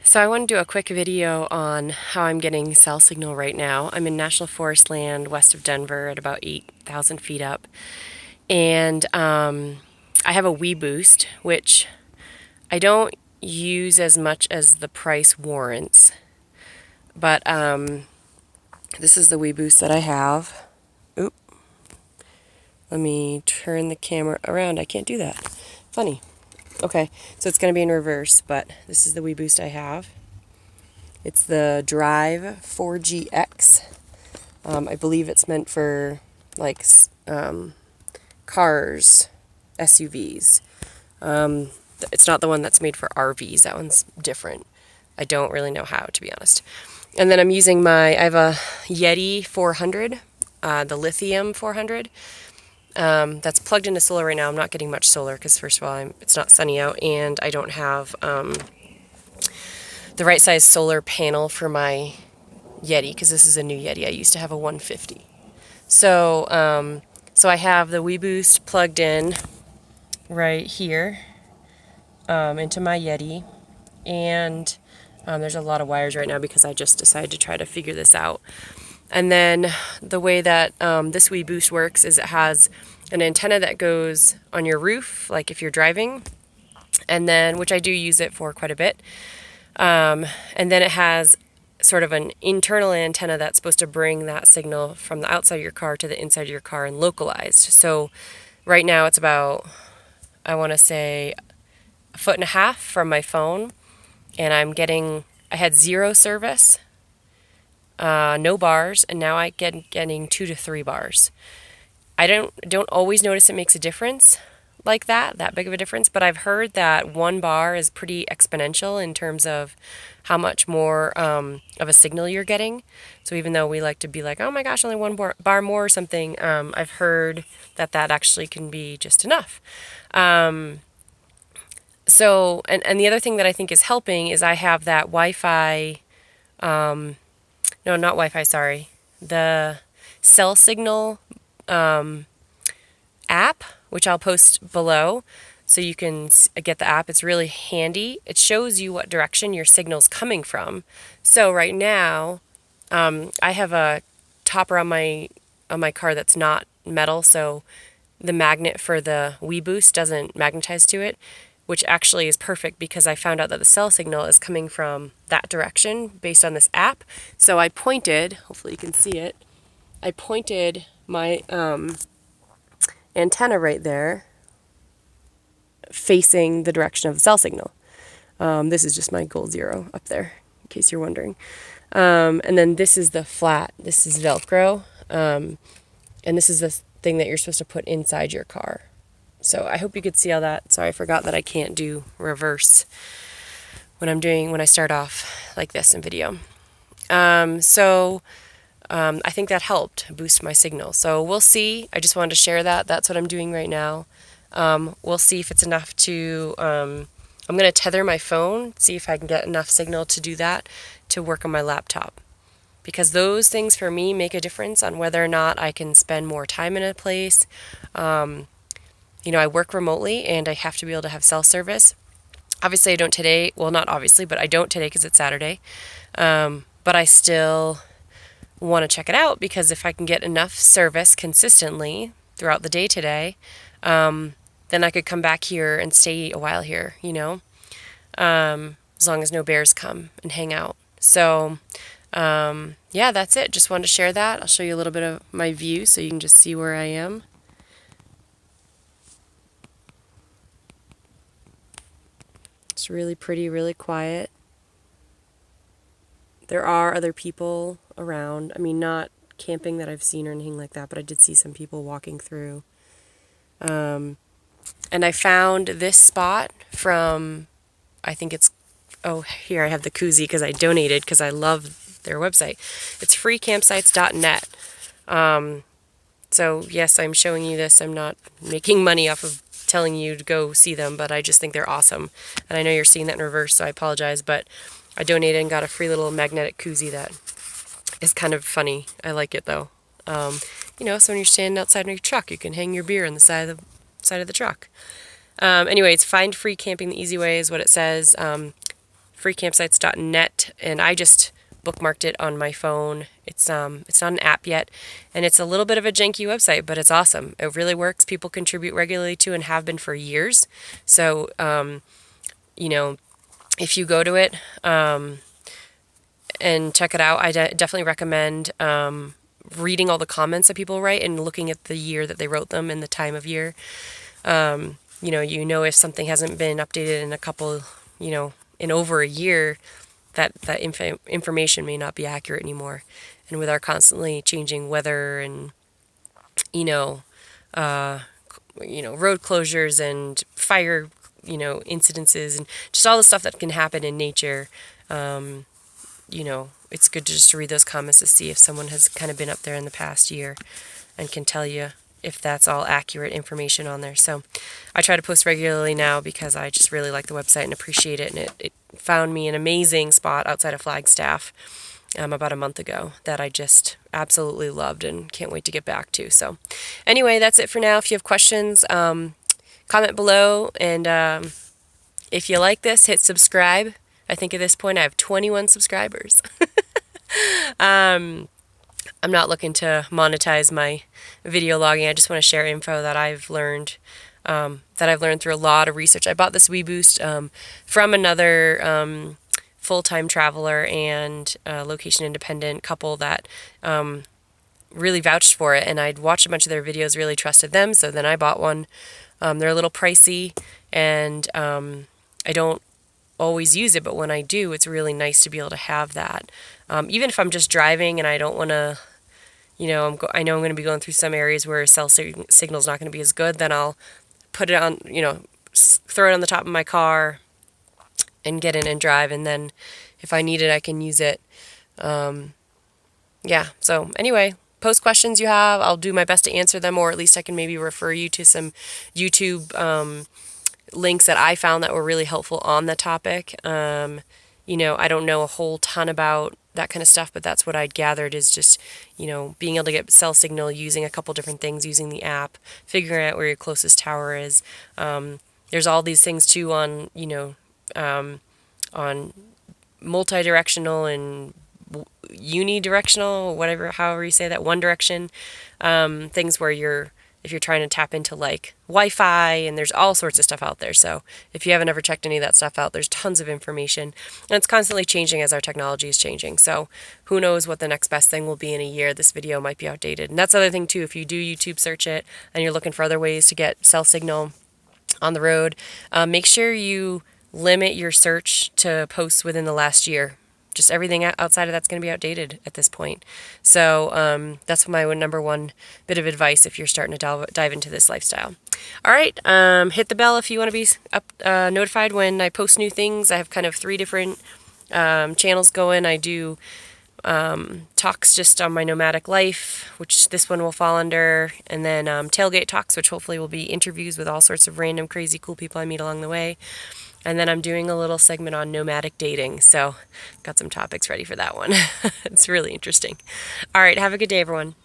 So I want to do a quick video on how I'm getting cell signal right now. I'm in National Forest land west of Denver at about 8,000 feet up. And I have a WeBoost, which I don't use as much as the price warrants. But this is the WeBoost that I have. Oop. Let me turn the camera around. I can't do that. Funny. Okay, so it's going to be in reverse, but this is the WeBoost I have. It's the Drive 4GX. I believe it's meant for like cars, SUVs. It's not the one that's made for RVs. That one's different. I don't really know how, to be honest. And then I'm using I have a Yeti 400, the lithium 400. That's plugged into solar right now. I'm not getting much solar because, first of all, it's not sunny out, and I don't have the right size solar panel for my Yeti, because this is a new Yeti. I used to have a 150. So, so I have the WeBoost plugged in right here into my Yeti, and there's a lot of wires right now because I just decided to try to figure this out. And then the way that this WeBoost works is it has an antenna that goes on your roof, like if you're driving, and then, which I do use it for quite a bit. And then it has sort of an internal antenna that's supposed to bring that signal from the outside of your car to the inside of your car and localized. So right now it's about, I want to say, 1.5 feet from my phone, and I had 0 service, no bars, and now I getting 2 to 3 bars. I don't always notice it makes a difference like that big of a difference, but I've heard that 1 bar is pretty exponential in terms of how much more of a signal you're getting. So even though we like to be like, oh my gosh, only 1 bar more or something, I've heard that actually can be just enough. So, and the other thing that I think is helping is I have that Wi-Fi, no, not Wi-Fi, sorry, the cell signal app, which I'll post below so you can get the app. It's really handy. It shows you what direction your signal's coming from. So right now, I have a topper on my car that's not metal, so the magnet for the WeBoost doesn't magnetize to it, which actually is perfect because I found out that the cell signal is coming from that direction based on this app. So I pointed, hopefully you can see it, I pointed my antenna right there facing the direction of the cell signal. This is just my goal 0 up there, in case you're wondering. And then this is the flat. This is Velcro. And this is the thing that you're supposed to put inside your car. So I hope you could see all that. Sorry, I forgot that I can't do reverse when I start off like this in video. I think that helped boost my signal. So we'll see. I just wanted to share that. That's what I'm doing right now. We'll see if it's enough to, I'm going to tether my phone, see if I can get enough signal to do that, to work on my laptop. Because those things for me make a difference on whether or not I can spend more time in a place. I work remotely and I have to be able to have cell service. Obviously I don't today, well not obviously, but I don't today because it's Saturday. But I still want to check it out because if I can get enough service consistently throughout the day today, then I could come back here and stay a while here, as long as no bears come and hang out. So, yeah, that's it. Just wanted to share that. I'll show you a little bit of my view so you can just see where I am. It's really pretty, really quiet. There are other people around. I mean, not camping that I've seen or anything like that, but I did see some people walking through. And I found this spot from, I think it's, oh, here I have the koozie because I donated because I love their website. It's freecampsites.net. So yes, I'm showing you this. I'm not making money off of telling you to go see them, but I just think they're awesome. And I know you're seeing that in reverse, so I apologize, but I donated and got a free little magnetic koozie that is kind of funny. I like it though. So when you're standing outside of your truck, you can hang your beer on the side of the truck. Anyways, find free camping the easy way is what it says. freecampsites.net, and I just bookmarked it on my phone. It's not an app yet, and it's a little bit of a janky website, but it's awesome. It really works. People contribute regularly to and have been for years. So, you know, if you go to it and check it out, I definitely recommend reading all the comments that people write and looking at the year that they wrote them and the time of year. If something hasn't been updated in a couple, in over a year, that information may not be accurate anymore. And with our constantly changing weather and, road closures and fire, incidences and just all the stuff that can happen in nature, it's good to just read those comments to see if someone has kind of been up there in the past year and can tell you if that's all accurate information on there. So I try to post regularly now because I just really like the website and appreciate it. And it found me an amazing spot outside of Flagstaff about a month ago that I just absolutely loved and can't wait to get back to. So anyway, that's it for now. If you have questions, comment below. And if you like this, hit subscribe. I think at this point I have 21 subscribers. I'm not looking to monetize my video logging. I just want to share info that I've learned through a lot of research. I bought this WeBoost from another full-time traveler and location-independent couple that really vouched for it, and I'd watched a bunch of their videos, really trusted them, so then I bought one. They're a little pricey, and I don't always use it, but when I do, it's really nice to be able to have that. Even if I'm just driving and I don't want to, I know I'm going to be going through some areas where cell signal's not going to be as good, then I'll put it on, throw it on the top of my car and get in and drive, and then if I need it, I can use it. So anyway, post questions you have. I'll do my best to answer them, or at least I can maybe refer you to some YouTube links that I found that were really helpful on the topic. I don't know a whole ton about that kind of stuff, but that's what I'd gathered is just, being able to get cell signal using a couple different things, using the app, figuring out where your closest tower is. There's all these things too on, on multi-directional and unidirectional, however you say that, one direction, things where if you're trying to tap into like Wi-Fi, and there's all sorts of stuff out there. So if you haven't ever checked any of that stuff out, there's tons of information, and it's constantly changing as our technology is changing. So who knows what the next best thing will be in a year. This video might be outdated. And that's the other thing too, if you do YouTube search it and you're looking for other ways to get cell signal on the road, make sure you limit your search to posts within the last year. Just everything outside of that's going to be outdated at this point. So that's my number one bit of advice if you're starting to dive into this lifestyle. All right, hit the bell if you want to be notified when I post new things. I have kind of 3 different channels going. I do talks just on my nomadic life, which this one will fall under, and then tailgate talks, which hopefully will be interviews with all sorts of random, crazy, cool people I meet along the way. And then I'm doing a little segment on nomadic dating, so got some topics ready for that one. It's really interesting. All right, have a good day, everyone.